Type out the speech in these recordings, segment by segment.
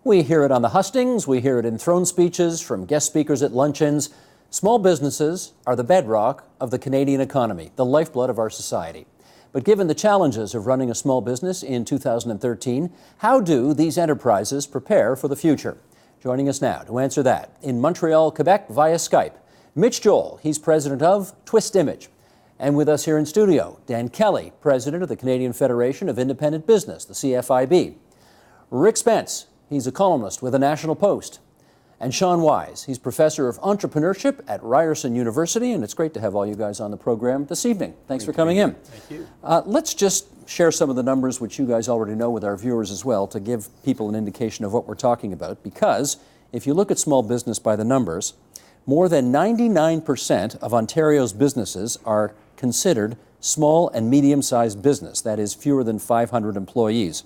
We hear it on the hustings, we hear it in throne speeches, from guest speakers at luncheons. Small businesses are the bedrock of the Canadian economy, the lifeblood of our society. But given the challenges of running a small business in 2013, how do these enterprises prepare for the future? Joining us now to answer that, in Montreal, Quebec, via Skype, Mitch Joel, he's president of Twist Image. And with us here in studio, Dan Kelly, president of the Canadian Federation of Independent Business, the CFIB. Rick Spence, he's a columnist with the National Post. And Sean Wise, he's professor of entrepreneurship at Ryerson University, and it's great to have all you guys on the program this evening. Thanks for coming in. Thank you. Let's just share some of the numbers, which you guys already know, with our viewers as well, to give people an indication of what we're talking about. Because if you look at small business by the numbers, more than 99% of Ontario's businesses are considered small and medium-sized business, that is, fewer than 500 employees.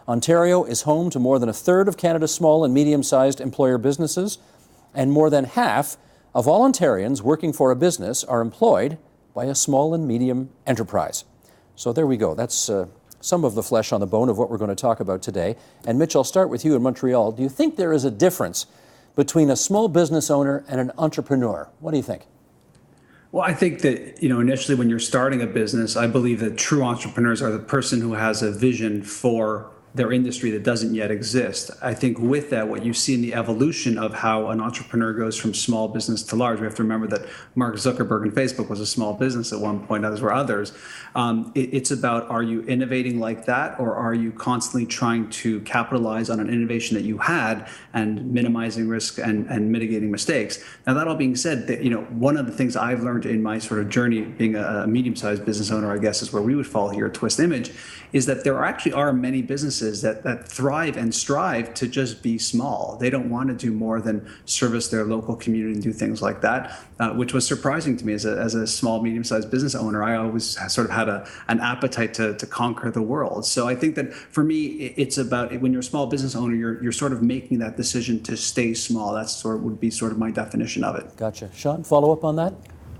Ontario is home to more than a third of Canada's small and medium-sized employer businesses, and more than half of all Ontarians working for a business are employed by a small and medium enterprise. So there we go. That's some of the flesh on the bone of what we're going to talk about today. And Mitch, I'll start with you in Montreal. Do you think there is a difference between a small business owner and an entrepreneur? What do you think? Well, I think that, initially when you're starting a business, I believe that true entrepreneurs are the person who has a vision for their industry that doesn't yet exist. I think with that, what you see in the evolution of how an entrepreneur goes from small business to large, we have to remember that Mark Zuckerberg and Facebook was a small business at one point, as were others. It's about, are you innovating like that, or are you constantly trying to capitalize on an innovation that you had and minimizing risk and mitigating mistakes? Now, that all being said, one of the things I've learned in my sort of journey being a medium-sized business owner, I guess is where we would fall here at Twist Image, is that there actually are many businesses that thrive and strive to just be small. They don't want to do more than service their local community and do things like that, which was surprising to me as a small, medium-sized business owner. I always sort of had an appetite to conquer the world. So I think that for me, it's about, when you're a small business owner, you're sort of making that decision to stay small. That would be sort of my definition of it. Gotcha. Sean, follow up on that?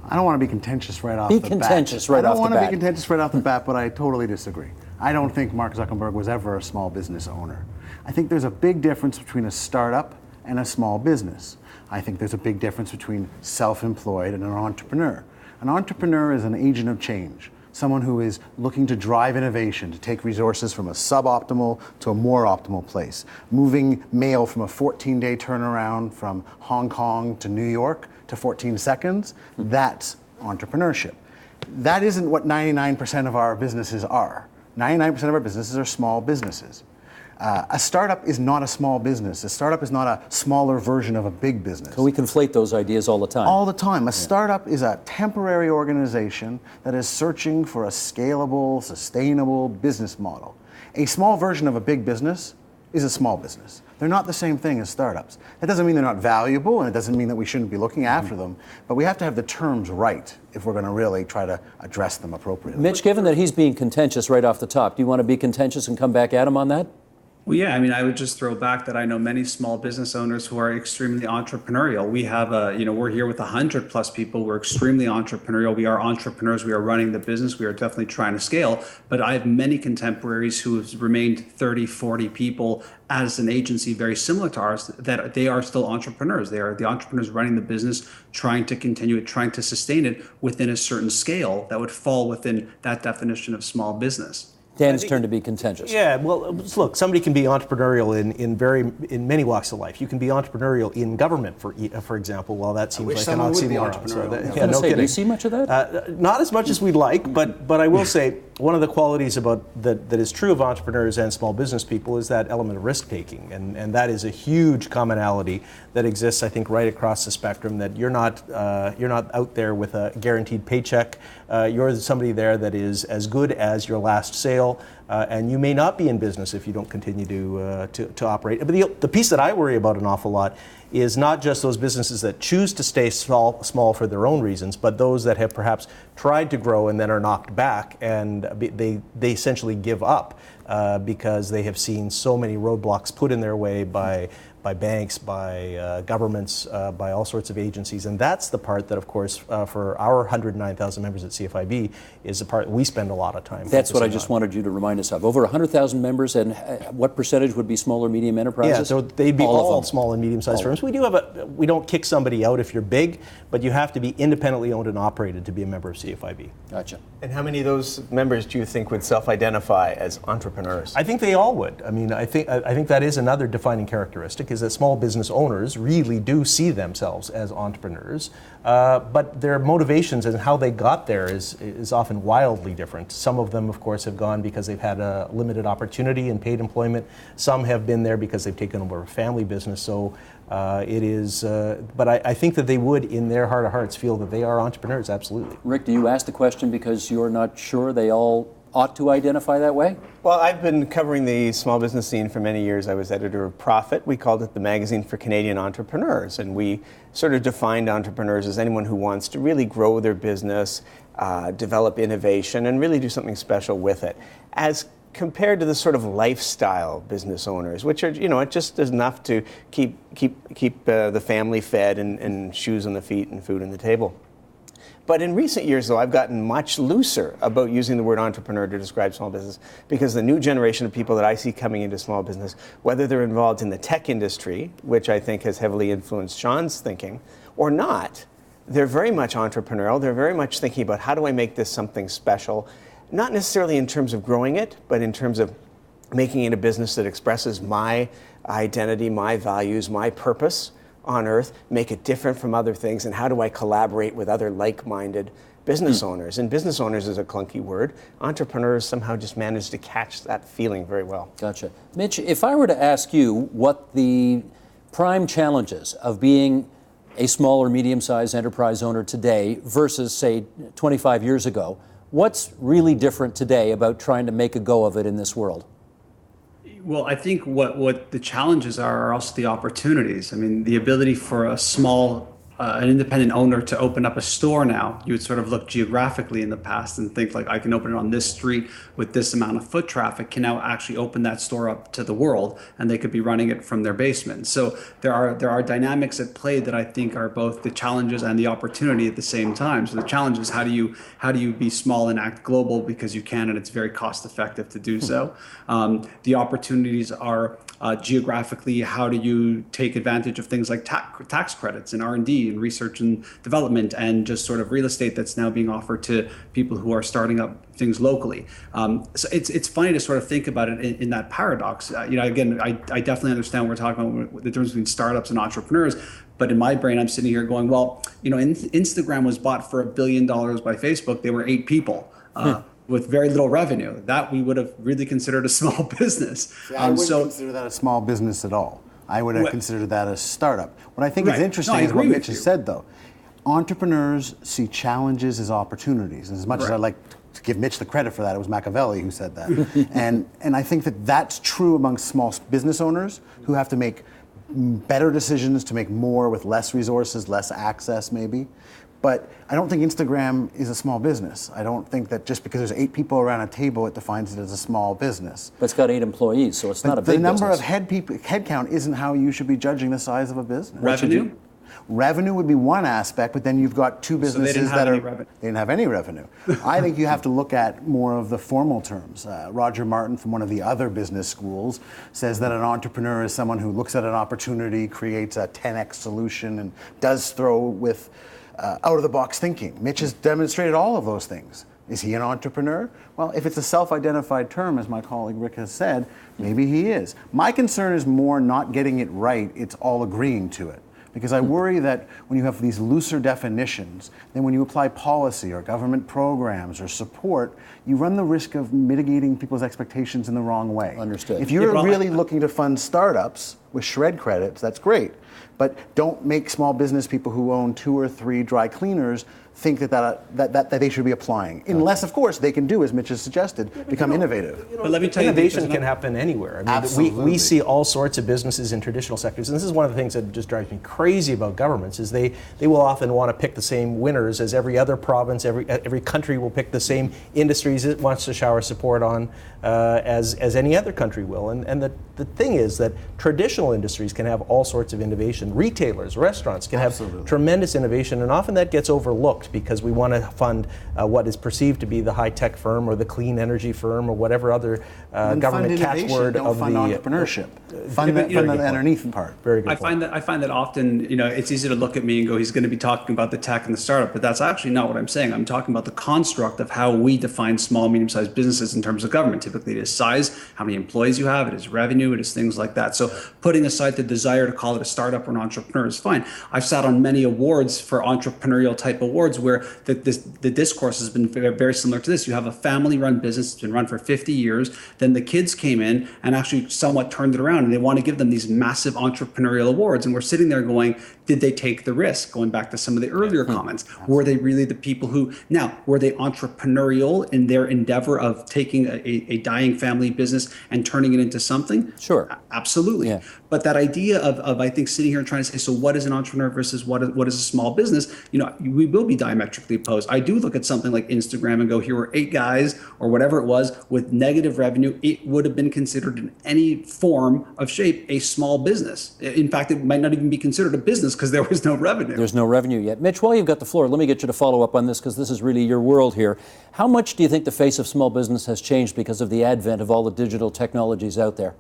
I don't want to be contentious right off the bat. Be contentious right off the bat. I don't want to be contentious right off the bat, but I totally disagree. I don't think Mark Zuckerberg was ever a small business owner. I think there's a big difference between a startup and a small business. I think there's a big difference between self-employed and an entrepreneur. An entrepreneur is an agent of change, someone who is looking to drive innovation, to take resources from a suboptimal to a more optimal place, moving mail from a 14-day turnaround from Hong Kong to New York to 14 seconds. That's entrepreneurship. That isn't what 99% of our businesses are. 99% of our businesses are small businesses. A startup is not a small business. A startup is not a smaller version of a big business. So we conflate those ideas all the time. All the time. A startup is a temporary organization that is searching for a scalable, sustainable business model. A small version of a big business is a small business. They're not the same thing as startups. That doesn't mean they're not valuable, and it doesn't mean that we shouldn't be looking after them, but we have to have the terms right if we're going to really try to address them appropriately. Mitch, given that he's being contentious right off the top, do you want to be contentious and come back at him on that? Well, yeah, I would just throw back that I know many small business owners who are extremely entrepreneurial. We have we're here with 100+ people. We're extremely entrepreneurial. We are entrepreneurs. We are running the business. We are definitely trying to scale. But I have many contemporaries who have remained 30, 40 people as an agency very similar to ours, that they are still entrepreneurs. They are the entrepreneurs running the business, trying to continue it, trying to sustain it within a certain scale that would fall within that definition of small business. Dan's turn to be contentious. Yeah, well, look, somebody can be entrepreneurial in many walks of life. You can be entrepreneurial in government, for example. Well, that seems like an oxymoron. Do you see much of that? Not as much as we'd like, but I will say one of the qualities about that is true of entrepreneurs and small business people is that element of risk taking, and that is a huge commonality that exists, I think, right across the spectrum. That you're not out there with a guaranteed paycheck. You're somebody there that is as good as your last sale, and you may not be in business if you don't continue to operate. But the piece that I worry about an awful lot is not just those businesses that choose to stay small for their own reasons, but those that have perhaps tried to grow and then are knocked back, and they essentially give up because they have seen so many roadblocks put in their way by by banks, by governments, by all sorts of agencies. And that's the part that, of course, for our 109,000 members at CFIB is the part we spend a lot of time That's what I focusing just on. wanted you to remind us of. Over 100,000 members, and what percentage would be small or medium enterprises? Yeah, so they'd be all of all them. small and medium-sized firms. We do have we don't kick somebody out if you're big, but you have to be independently owned and operated to be a member of CFIB. Gotcha. And how many of those members do you think would self-identify as entrepreneurs? I think they all would. I mean, I think that is another defining characteristic, is that small business owners really do see themselves as entrepreneurs, but their motivations and how they got there is often wildly different. Some of them, of course, have gone because they've had a limited opportunity in paid employment. Some have been there because they've taken over a family business. So it is, but I think that they would, in their heart of hearts, feel that they are entrepreneurs, absolutely. Rick, do you ask the question because you're not sure they all ought to identify that way? Well, I've been covering the small business scene for many years. I was editor of Profit. We called it the magazine for Canadian entrepreneurs. And we sort of defined entrepreneurs as anyone who wants to really grow their business, develop innovation, and really do something special with it. As compared to the sort of lifestyle business owners, which are, it just is enough to keep the family fed and shoes on the feet and food on the table. But in recent years, though, I've gotten much looser about using the word entrepreneur to describe small business, because the new generation of people that I see coming into small business, whether they're involved in the tech industry, which I think has heavily influenced Sean's thinking, or not, they're very much entrepreneurial. They're very much thinking about, how do I make this something special? Not necessarily in terms of growing it, but in terms of making it a business that expresses my identity, my values, my purpose on earth, make it different from other things, and how do I collaborate with other like-minded business owners? And business owners is a clunky word. Entrepreneurs somehow just manage to catch that feeling very well. Gotcha. Mitch, if I were to ask you what the prime challenges of being a small or medium-sized enterprise owner today versus, say, 25 years ago, what's really different today about trying to make a go of it in this world? Well, I think what the challenges are also the opportunities. I mean, the ability for a small, an independent owner to open up a store now, you would sort of look geographically in the past and think like, I can open it on this street with this amount of foot traffic, can now actually open that store up to the world, and they could be running it from their basement. So there are dynamics at play that I think are both the challenges and the opportunity at the same time. So the challenge is, how do you be small and act global, because you can, and it's very cost effective to do so. The opportunities are geographically, how do you take advantage of things like tax credits and R&D and research and development, and just sort of real estate that's now being offered to people who are starting up things locally. So it's funny to sort of think about it in that paradox. Again, I definitely understand what we're talking about, the difference between startups and entrepreneurs. But in my brain, I'm sitting here going, well, Instagram was bought for $1 billion by Facebook. They were 8 people. With very little revenue, that we would have really considered a small business. I wouldn't consider that a small business at all. I would have considered that a startup. What I think is interesting is what Mitch has said, though. Entrepreneurs see challenges as opportunities. And as much as I like to give Mitch the credit for that, it was Machiavelli who said that. and I think that that's true amongst small business owners who have to make better decisions to make more with less resources, less access maybe. But I don't think Instagram is a small business. I don't think that just because there's 8 people around a table, it defines it as a small business. But it's got 8 employees, so it's not a big business. The number business. of head count isn't how you should be judging the size of a business. Revenue? Revenue would be one aspect, but then you've got 2 businesses they didn't have any revenue. I think you have to look at more of the formal terms. Roger Martin from one of the other business schools says that an entrepreneur is someone who looks at an opportunity, creates a 10x solution, and does throw with out-of-the-box thinking. Mitch has demonstrated all of those things. Is he an entrepreneur? Well, if it's a self-identified term, as my colleague Rick has said, maybe he is. My concern is more not getting it right, it's all agreeing to it. Because I worry that when you have these looser definitions, then when you apply policy or government programs or support, you run the risk of mitigating people's expectations in the wrong way. Understood. If you're really looking to fund startups with shred credits, that's great. But don't make small business people who own 2 or 3 dry cleaners think that they should be applying. Unless, of course, they can do, as Mitch has suggested, become innovative. But let me tell you, innovation can happen anywhere. I mean, Absolutely. we see all sorts of businesses in traditional sectors, and this is one of the things that just drives me crazy about governments, is they will often want to pick the same winners as every other province, every country will pick the same industries it wants to shower support on as any other country will. And the thing is that traditional industries can have all sorts of innovation. Retailers, restaurants can Absolutely. have tremendous innovation, and often that gets overlooked because we want to fund what is perceived to be the high-tech firm or the clean energy firm or whatever other government catchword don't of fund the entrepreneurship. Fund the underneath part. Very good I point. find that often, it's easy to look at me and go, he's going to be talking about the tech and the startup, but that's actually not what I'm saying. I'm talking about the construct of how we define small, medium-sized businesses in terms of government. Typically, it is size, how many employees you have, it is revenue, it is things like that. So putting aside the desire to call it a startup or an entrepreneur is fine. I've sat on many awards for entrepreneurial type awards where the discourse has been very similar to this. You have a family-run business, it's been run for 50 years, then the kids came in and actually somewhat turned it around, and they want to give them these massive entrepreneurial awards, and we're sitting there going, did they take the risk? Going back to some of the earlier comments, were they really the people who, now, were they entrepreneurial in their endeavor of taking a dying family business and turning it into something? Sure. Absolutely. Yeah. But that idea of I think sitting here and trying to say, so what is an entrepreneur versus what is a small business? We will be diametrically opposed. I do look at something like Instagram and go, here were 8 guys or whatever it was with negative revenue. It would have been considered in any form of shape a small business. In fact, it might not even be considered a business because there was no revenue. There's no revenue yet. Mitch, while you've got the floor, let me get you to follow up on this because this is really your world here. How much do you think the face of small business has changed because of the advent of all the digital technologies out there?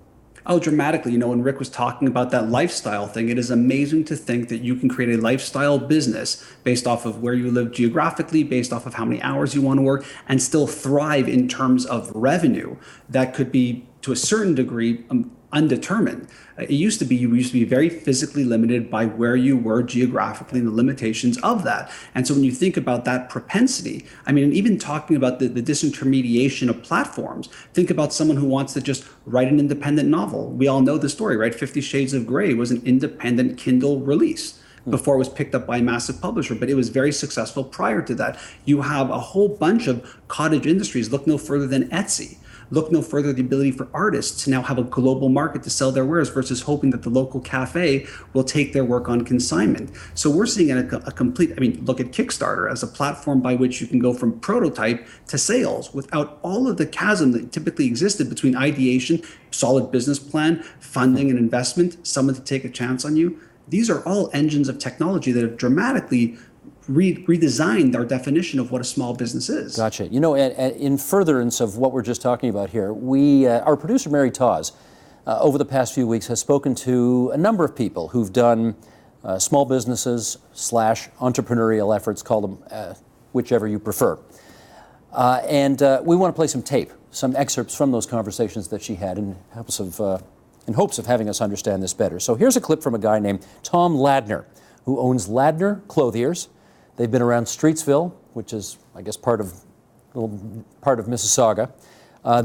Oh, dramatically. When Rick was talking about that lifestyle thing, it is amazing to think that you can create a lifestyle business based off of where you live geographically, based off of how many hours you want to work, and still thrive in terms of revenue. That could be, to a certain degree, undetermined. You used to be very physically limited by where you were geographically and the limitations of that. And so when you think about that propensity, and even talking about the disintermediation of platforms, think about someone who wants to just write an independent novel. We all know the story, right? 50 Shades of Grey was an independent Kindle release before it was picked up by a massive publisher, but it was very successful prior to that. You have a whole bunch of cottage industries. Look no further than Etsy. Look no further the ability for artists to now have a global market to sell their wares versus hoping that the local cafe will take their work on consignment. So we're seeing a complete, look at Kickstarter as a platform by which you can go from prototype to sales without all of the chasm that typically existed between ideation, solid business plan, funding and investment, someone to take a chance on you. These are all engines of technology that have dramatically redesigned our definition of what a small business is. Gotcha. In furtherance of what we're just talking about here, our producer Mary Tawes, over the past few weeks has spoken to a number of people who've done small businesses / entrepreneurial efforts, call them whichever you prefer. And we want to play some tape, some excerpts from those conversations that she had in hopes of having us understand this better. So here's a clip from a guy named Tom Ladner, who owns Ladner Clothiers. They've been around Streetsville, which is, I guess, part of Mississauga.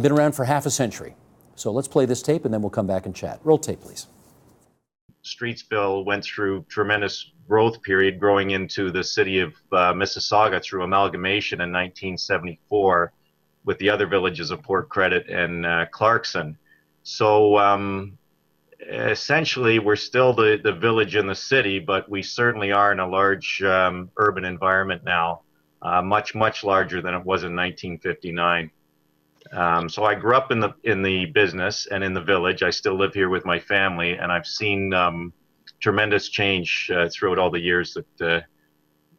Been around for half a century. So let's play this tape and then we'll come back and chat. Roll tape, please. Streetsville went through tremendous growth period, growing into the city of Mississauga through amalgamation in 1974 with the other villages of Port Credit and Clarkson. So essentially, we're still the village in the city, but we certainly are in a large urban environment now, much larger than it was in 1959. So I grew up in the business and in the village. I still live here with my family, and I've seen tremendous change throughout all the years that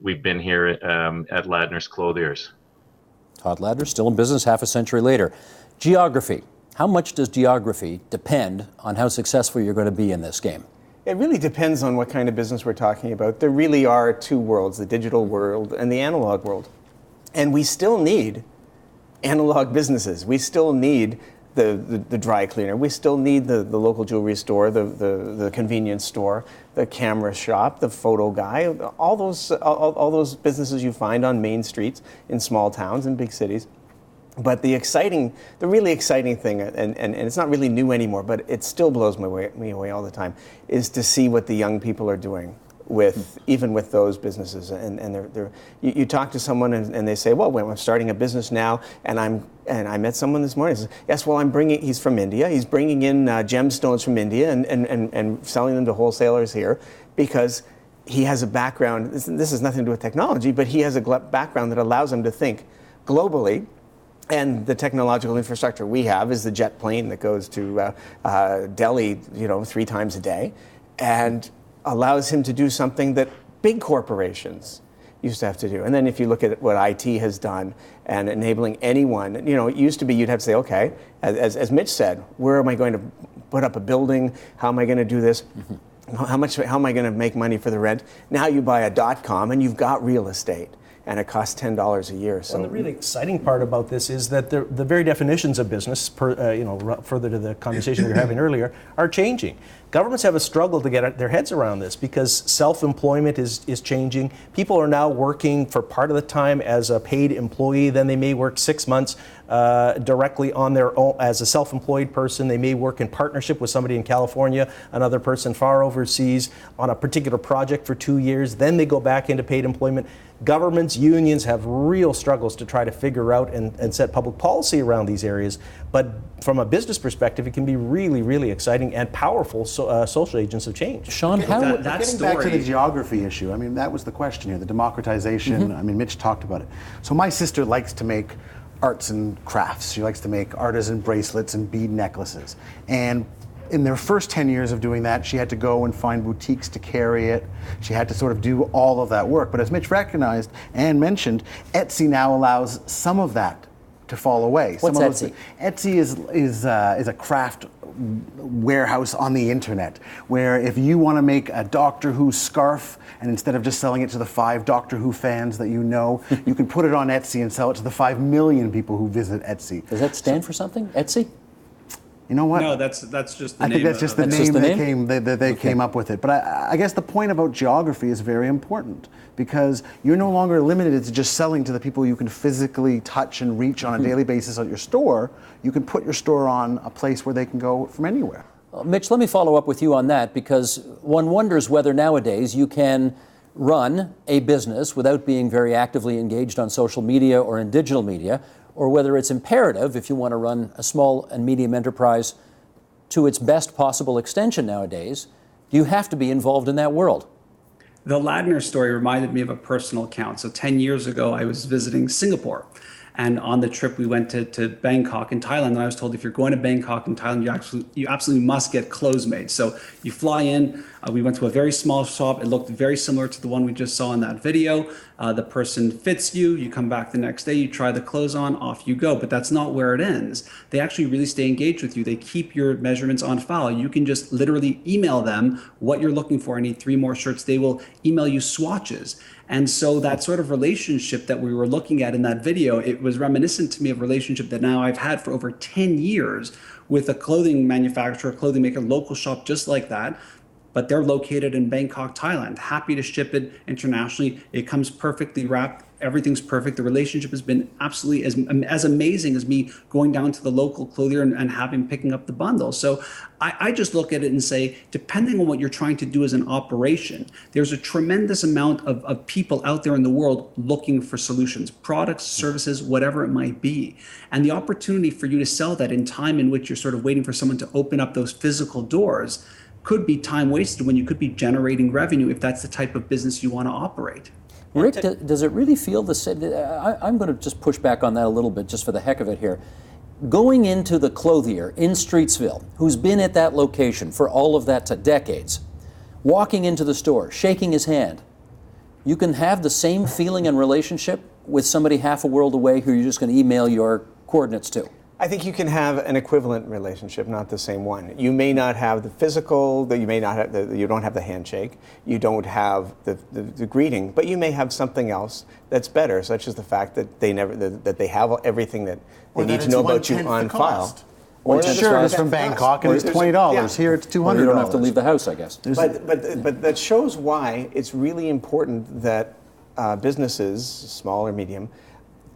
we've been here at Ladner's Clothiers. Todd Ladner, still in business half a century later. Geography. How much does geography depend on how successful you're going to be in this game? It really depends on what kind of business we're talking about. There really are two worlds, the digital world and the analog world. And we still need analog businesses. We still need the dry cleaner. We still need the local jewelry store, the convenience store, the camera shop, the photo guy, all those businesses you find on main streets in small towns and big cities. But the really exciting thing, and it's not really new anymore, but it still blows me away all the time, is to see what the young people are doing with even with those businesses. And you talk to someone and they say, well, I'm starting a business now, and I met someone this morning. He says, yes, well, he's from India. He's bringing in gemstones from India and selling them to wholesalers here because he has a background. This has nothing to do with technology, but he has a background that allows him to think globally. And the technological infrastructure we have is the jet plane that goes to Delhi, 3 times a day, and allows him to do something that big corporations used to have to do. And then if you look at what IT has done and enabling anyone, it used to be you'd have to say, okay, as Mitch said, where am I going to put up a building? How am I going to do this? Mm-hmm. How am I going to make money for the rent? Now you buy a .com and you've got real estate. And it costs $10 a year. So the really exciting part about this is that the very definitions of business, further to the conversation we were having earlier, are changing. Governments have a struggle to get their heads around this because self-employment is changing. People are now working for part of the time as a paid employee. Then they may work 6 months directly on their own as a self-employed person. They may work in partnership with somebody in California, another person far overseas on a particular project for 2 years. Then they go back into paid employment. Governments, unions have real struggles to try to figure out and set public policy around these areas. But from a business perspective, it can be really, really exciting and powerful social agents of change. Sean, getting back to the geography issue, I mean, that was the question here, the democratization. Mm-hmm. I mean, Mitch talked about it. So my sister likes to make arts and crafts. She likes to make artisan bracelets and bead necklaces. And in their first 10 years of doing that, she had to go and find boutiques to carry it. She had to sort of do all of that work. But as Mitch recognized and mentioned, Etsy now allows some of that to fall away. What's Etsy? Etsy is a craft warehouse on the internet, where if you want to make a Doctor Who scarf, and instead of just selling it to the 5 Doctor Who fans that you know, you can put it on Etsy and sell it to the 5 million people who visit Etsy. Does that stand for something, Etsy? You know what? No, that's just the name. I think that's just the name they came up with it. But I guess the point about geography is very important because you're no longer limited to just selling to the people you can physically touch and reach on a daily basis at your store. You can put your store on a place where they can go from anywhere. Mitch, let me follow up with you on that because one wonders whether nowadays you can run a business without being very actively engaged on social media or in digital media, or whether it's imperative, if you want to run a small and medium enterprise to its best possible extension nowadays, do you have to be involved in that world? The Ladner story reminded me of a personal account. So 10 years ago, I was visiting Singapore. And on the trip, we went to Bangkok in Thailand. And I was told if you're going to Bangkok in Thailand, you absolutely must get clothes made. So you fly in. We went to a very small shop. It looked very similar to the one we just saw in that video. The person fits you. You come back the next day. You try the clothes on. Off you go. But that's not where it ends. They actually really stay engaged with you. They keep your measurements on file. You can just literally email them what you're looking for. I need 3 more shirts. They will email you swatches. And so that sort of relationship that we were looking at in that video, it was reminiscent to me of a relationship that now I've had for over 10 years with a clothing manufacturer, clothing maker, local shop just like that. But they're located in Bangkok, Thailand. Happy to ship it internationally. It comes perfectly wrapped. Everything's perfect. The relationship has been absolutely as amazing as me going down to the local clothier and picking up the bundle. So I just look at it and say, depending on what you're trying to do as an operation, there's a tremendous amount of people out there in the world looking for solutions, products, services, whatever it might be. And the opportunity for you to sell that in time in which you're sort of waiting for someone to open up those physical doors could be time wasted when you could be generating revenue if that's the type of business you want to operate. Rick, does it really feel the same? I'm going to just push back on that a little bit just for the heck of it here. Going into the clothier in Streetsville, who's been at that location for all of that decades, walking into the store, shaking his hand, you can have the same feeling and relationship with somebody half a world away who you're just going to email your coordinates to. I think you can have an equivalent relationship, not the same one. You may not have the physical, you may not have you don't have the handshake, you don't have the greeting, but you may have something else that's better, such as the fact that they have everything that they need to know about you on file. Or the shirt is from Bangkok and it's $20. Yeah. Here it's $200. Well, you don't have to leave the house, I guess. But that shows why it's really important that businesses, small or medium,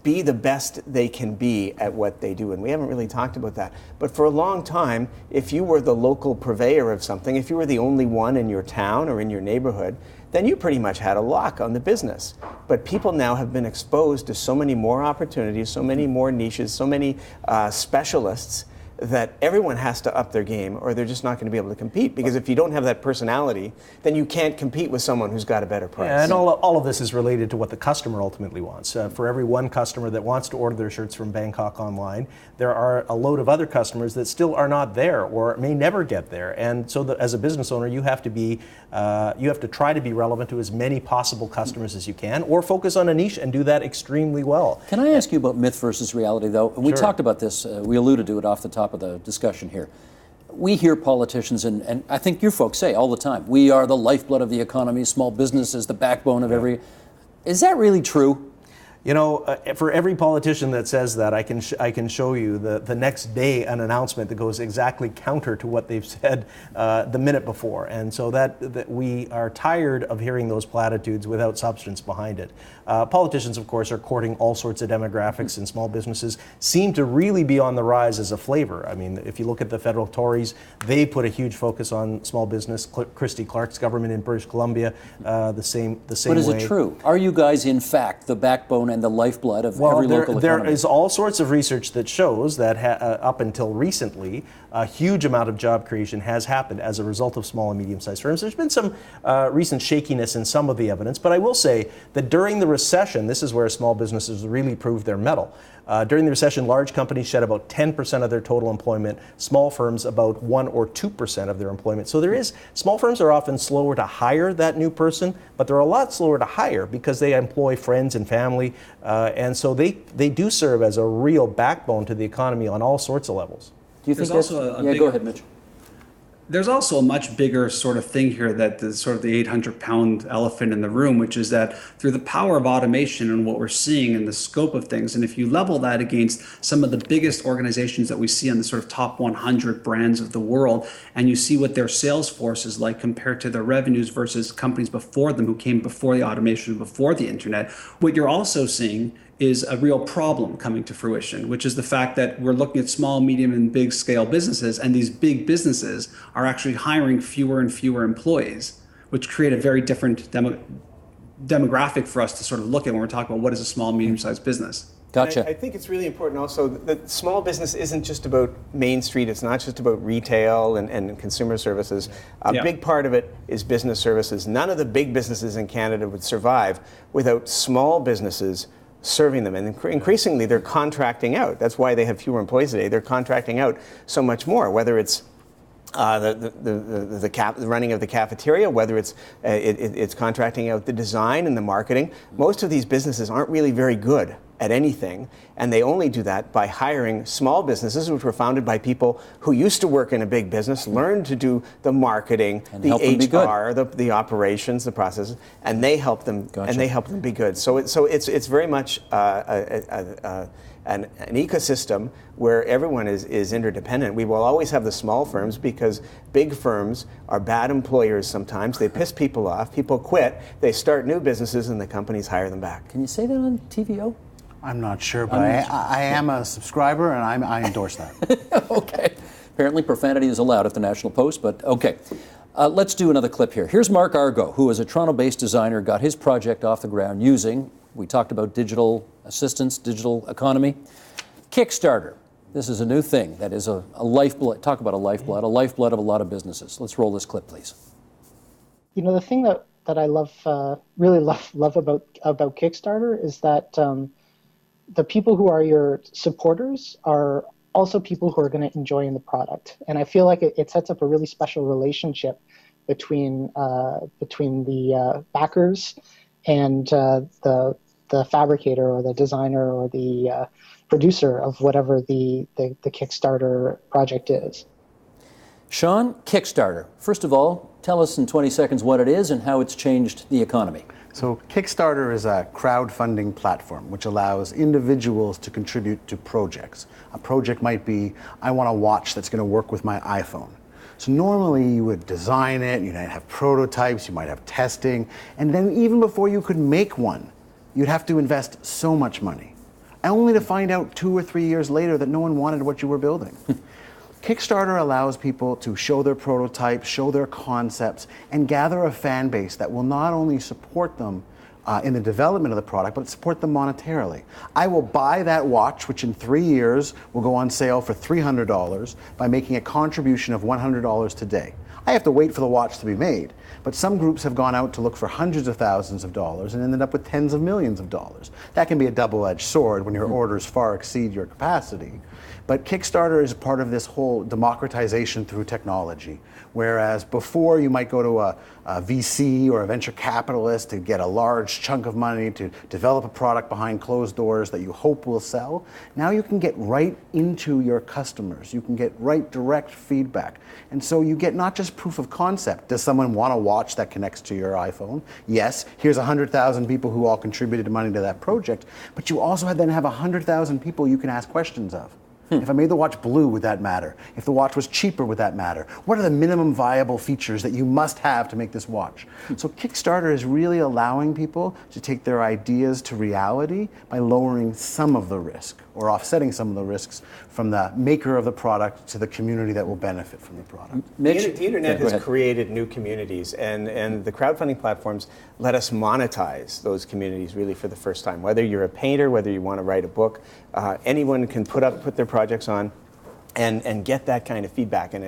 be the best they can be at what they do. And we haven't really talked about that. But for a long time, if you were the local purveyor of something, if you were the only one in your town or in your neighborhood, then you pretty much had a lock on the business. But people now have been exposed to so many more opportunities, so many more niches, so many specialists, that everyone has to up their game or they're just not going to be able to compete. Because if you don't have that personality, then you can't compete with someone who's got a better price. Yeah, and all of this is related to what the customer ultimately wants. For every one customer that wants to order their shirts from Bangkok online, there are a load of other customers that still are not there or may never get there. And so as a business owner, you have to try to be relevant to as many possible customers as you can, or focus on a niche and do that extremely well. Can I ask you about myth versus reality, though? We Sure. talked about this, we alluded to it off the top of the discussion here. We hear politicians, and I think you folks say all the time, we are the lifeblood of the economy, small business is the backbone of every... Is that really true? You know, for every politician that says that, I can show you the next day an announcement that goes exactly counter to what they've said the minute before. And so that we are tired of hearing those platitudes without substance behind it. Politicians, of course, are courting all sorts of demographics, and small businesses seem to really be on the rise as a flavor. I mean, if you look at the federal Tories, they put a huge focus on small business. Christy Clark's government in British Columbia, the same way. But is it true? Are you guys, in fact, the backbone and the lifeblood of every local economy? There is all sorts of research that shows that up until recently, a huge amount of job creation has happened as a result of small and medium-sized firms. There's been some recent shakiness in some of the evidence, but I will say that during the recession, this is where small businesses really proved their mettle. During the recession, large companies shed about 10% of their total employment, small firms about 1 or 2% of their employment. So small firms are often slower to hire that new person, but they're a lot slower to hire because they employ friends and family, and so they do serve as a real backbone to the economy on all sorts of levels. Do you think There's that's... also Yeah, go ahead, Mitch. There's also a much bigger sort of thing here that is sort of the 800-pound elephant in the room, which is that through the power of automation and what we're seeing and the scope of things, and if you level that against some of the biggest organizations that we see on the sort of top 100 brands of the world, and you see what their sales force is like compared to their revenues versus companies before them who came before the automation, before the internet, what you're also seeing is a real problem coming to fruition, which is the fact that we're looking at small, medium, and big scale businesses, and these big businesses are actually hiring fewer and fewer employees, which create a very different demographic for us to sort of look at when we're talking about what is a small, medium-sized business. Gotcha. I think it's really important also that small business isn't just about Main Street. It's not just about retail and consumer services. A big part of it is business services. None of the big businesses in Canada would survive without small businesses serving them, and increasingly they're contracting out. That's why they have fewer employees today. They're contracting out so much more, whether it's the running of the cafeteria, whether it's contracting out the design and the marketing. Most of these businesses aren't really very good at anything, and they only do that by hiring small businesses, which were founded by people who used to work in a big business, learned to do the marketing, and the HR, the operations, the processes, and they help them. Gotcha. And they help them be good. So it's very much an ecosystem where everyone is interdependent. We will always have the small firms because big firms are bad employers sometimes. They piss people off, people quit, they start new businesses, and the companies hire them back. Can you say that on TVO? I'm not sure, but I am a subscriber, and I endorse that. Okay. Apparently profanity is allowed at the National Post, but okay. Let's do another clip here. Here's Mark Argo, who is a Toronto-based designer, got his project off the ground using, we talked about digital assistance, digital economy, Kickstarter. This is a new thing that is a lifeblood, talk about a lifeblood of a lot of businesses. Let's roll this clip, please. You know, the thing that I love, really love about Kickstarter is that the people who are your supporters are also people who are going to enjoy in the product. And I feel like it sets up a really special relationship between the backers and the fabricator or the designer or the producer of whatever the Kickstarter project is. Sean, Kickstarter. First of all, tell us in 20 seconds what it is and how it's changed the economy. So Kickstarter is a crowdfunding platform which allows individuals to contribute to projects. A project might be, I want a watch that's going to work with my iPhone. So normally you would design it, you might have prototypes, you might have testing, and then even before you could make one, you'd have to invest so much money. only to find out 2 or 3 years later that no one wanted what you were building. Kickstarter allows people to show their prototypes, show their concepts, and gather a fan base that will not only support them in the development of the product, but support them monetarily. I will buy that watch, which in 3 years will go on sale for $300, by making a contribution of $100 today. I have to wait for the watch to be made, but some groups have gone out to look for hundreds of thousands of dollars and ended up with tens of millions of dollars. That can be a double-edged sword when your orders far exceed your capacity. But Kickstarter is part of this whole democratization through technology. Whereas before you might go to a VC or a venture capitalist to get a large chunk of money to develop a product behind closed doors that you hope will sell, now you can get right into your customers. You can get right direct feedback. And so you get not just proof of concept. Does someone want a watch that connects to your iPhone? Yes, here's 100,000 people who all contributed money to that project, but you also then have 100,000 people you can ask questions of. If I made the watch blue, would that matter? If the watch was cheaper, would that matter? What are the minimum viable features that you must have to make this watch? So Kickstarter is really allowing people to take their ideas to reality by lowering some of the risk or offsetting some of the risks from the maker of the product to the community that will benefit from the product. The internet has created new communities, and the crowdfunding platforms let us monetize those communities really for the first time. Whether you're a painter, whether you want to write a book, anyone can put their projects on and get that kind of feedback, and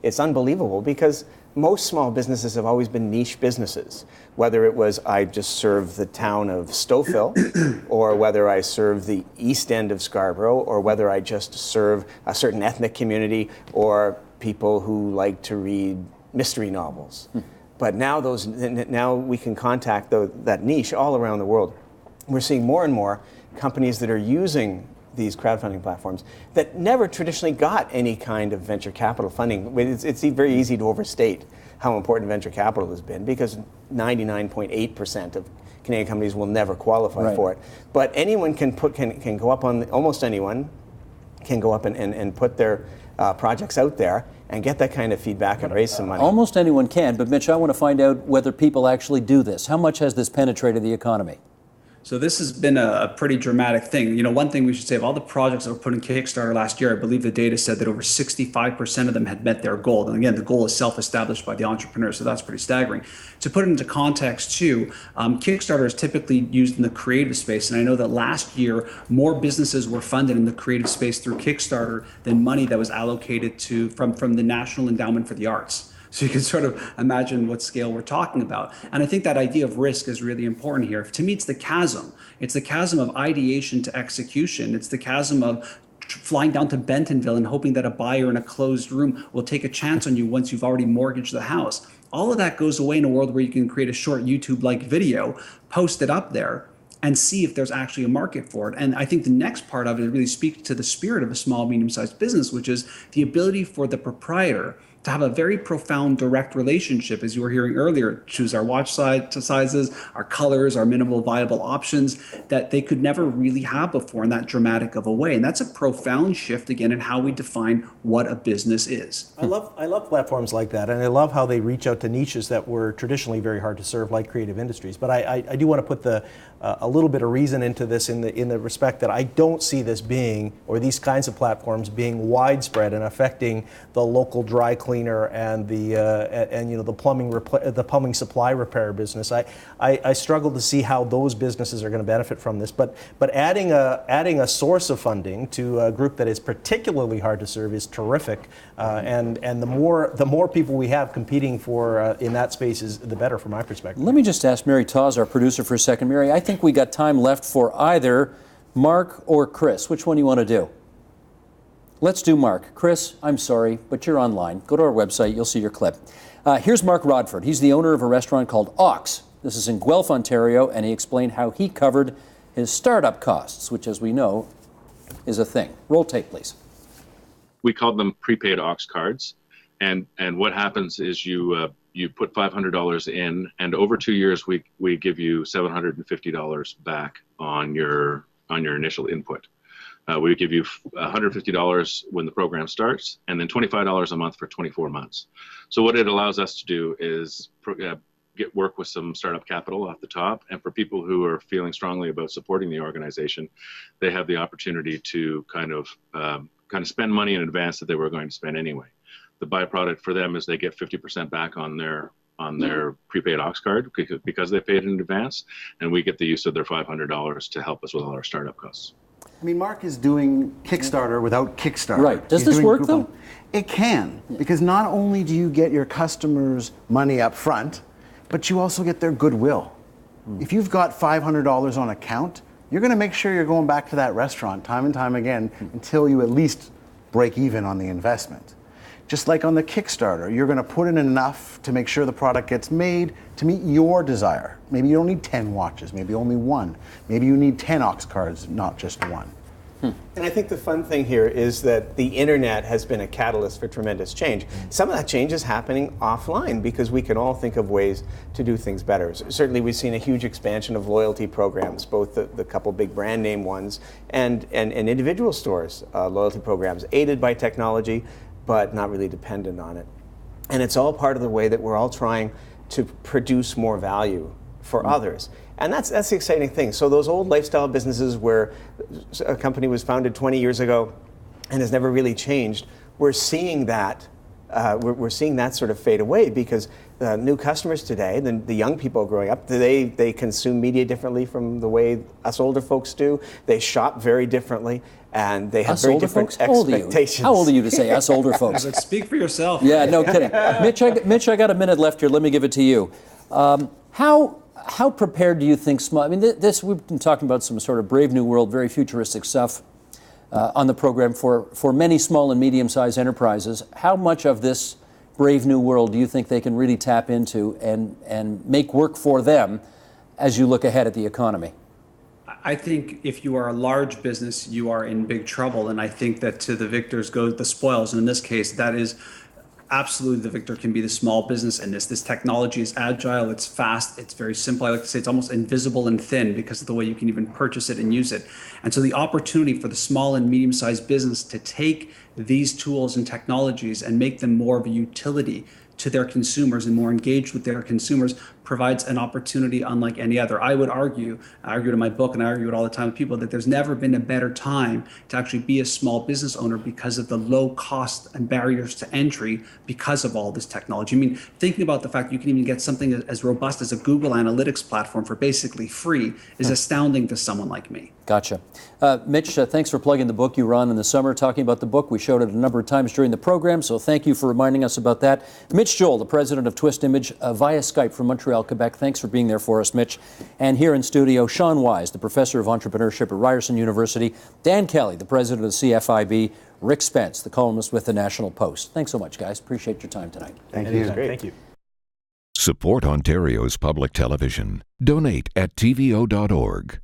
it's unbelievable because most small businesses have always been niche businesses, whether it was I just serve the town of Stouffville, or whether I serve the east end of Scarborough, or whether I just serve a certain ethnic community, or people who like to read mystery novels. But now we can contact that niche all around the world. We're seeing more and more companies that are using these crowdfunding platforms that never traditionally got any kind of venture capital funding. It's very easy to overstate how important venture capital has been because 99.8% of Canadian companies will never qualify for it. But anyone can go up on, almost anyone can go up and put their projects out there and get that kind of feedback and raise some money. Almost anyone can, but Mitch, I want to find out whether people actually do this. How much has this penetrated the economy? So this has been a pretty dramatic thing. You know, one thing we should say, of all the projects that were put in Kickstarter last year, I believe the data said that over 65% of them had met their goal. And again, the goal is self-established by the entrepreneur, so that's pretty staggering. To put it into context too, Kickstarter is typically used in the creative space. And I know that last year, more businesses were funded in the creative space through Kickstarter than money that was allocated from the National Endowment for the Arts. So you can sort of imagine what scale we're talking about. And I think that idea of risk is really important here. To me, it's the chasm. It's the chasm of ideation to execution. It's the chasm of flying down to Bentonville and hoping that a buyer in a closed room will take a chance on you once you've already mortgaged the house. All of that goes away in a world where you can create a short YouTube-like video, post it up there, and see if there's actually a market for it. And I think the next part of it really speaks to the spirit of a small, medium-sized business, which is the ability for the proprietor to have a very profound direct relationship, as you were hearing earlier, choose our watch sizes, our colors, our minimal viable options that they could never really have before in that dramatic of a way. And that's a profound shift, again, in how we define what a business is. I love platforms like that, and I love how they reach out to niches that were traditionally very hard to serve, like creative industries. But I do want to put a little bit of reason into this in the respect that I don't see this being, or these kinds of platforms being widespread and affecting the local dry cleaner and the plumbing supply repair business. I struggle to see how those businesses are going to benefit from this. But adding a source of funding to a group that is particularly hard to serve is terrific. And the more people we have competing for in that space is the better from my perspective. Let me just ask Mary Tawes, our producer, for a second. Mary, I think we got time left for either Mark or Chris. Which one do you want to do? Let's do Mark. Chris, I'm sorry, but you're online. Go to our website. You'll see your clip. Here's Mark Rodford. He's the owner of a restaurant called Ox. This is in Guelph, Ontario, and he explained how he covered his startup costs, which, as we know, is a thing. Roll tape, please. We called them Prepaid Ox Cards, and what happens is you put $500 in, and over 2 years we give you $750 back on your initial input. We give you $150 when the program starts, and then $25 a month for 24 months. So what it allows us to do is get work with some startup capital off the top. And for people who are feeling strongly about supporting the organization, they have the opportunity to kind of spend money in advance that they were going to spend anyway. The byproduct for them is they get 50% back on their prepaid Ox card because they paid in advance, and we get the use of their $500 to help us with all our startup costs. I mean, Mark is doing Kickstarter without Kickstarter. Right. Does He's this doing work, Groupon. though? It can, because not only do you get your customers' money up front, but you also get their goodwill. If you've got $500 on account, you're going to make sure you're going back to that restaurant time and time again until you at least break even on the investment. Just like on the Kickstarter, you're going to put in enough to make sure the product gets made to meet your desire. Maybe you don't need 10 watches, maybe only one. Maybe you need 10 Ox cards, not just one. And I think the fun thing here is that the internet has been a catalyst for tremendous change. Some of that change is happening offline because we can all think of ways to do things better. Certainly we've seen a huge expansion of loyalty programs, both the couple big brand name ones and individual stores, loyalty programs aided by technology, but not really dependent on it. And it's all part of the way that we're all trying to produce more value for others. And that's the exciting thing. So those old lifestyle businesses where a company was founded 20 years ago and has never really changed, we're seeing that we're seeing that sort of fade away because the new customers today, the young people growing up, they consume media differently from the way us older folks do. They shop very differently, and they have Us very older different folks? How old are you? expectations. How old are you to say us older folks? But speak for yourself. Yeah, no kidding. Mitch, I got a minute left here. Let me give it to you. How prepared do you think small? I mean, we've been talking about some sort of brave new world, very futuristic stuff on the program for many small and medium-sized enterprises. How much of this brave new world do you think they can really tap into and make work for them as you look ahead at the economy? I think if you are a large business, you are in big trouble. And I think that to the victors go the spoils. And in this case, that is absolutely the victor can be the small business in this. This technology is agile, it's fast, it's very simple. I like to say it's almost invisible and thin because of the way you can even purchase it and use it. And so the opportunity for the small and medium-sized business to take these tools and technologies and make them more of a utility to their consumers and more engaged with their consumers provides an opportunity unlike any other. I would argue, I argue it in my book and I argue it all the time with people, that there's never been a better time to actually be a small business owner because of the low cost and barriers to entry because of all this technology. I mean, thinking about the fact you can even get something as robust as a Google Analytics platform for basically free is astounding to someone like me. Gotcha. Mitch, thanks for plugging the book you run in the summer, talking about the book. We showed it a number of times during the program, so thank you for reminding us about that. Mitch Joel, the president of Twist Image, via Skype from Montreal, Quebec. Thanks for being there for us, Mitch. And here in studio, Sean Wise, the professor of entrepreneurship at Ryerson University, Dan Kelly, the president of the CFIB, Rick Spence, the columnist with the National Post. Thanks so much, guys. Appreciate your time tonight. Thank you. Thank you. Support Ontario's public television. Donate at tvo.org.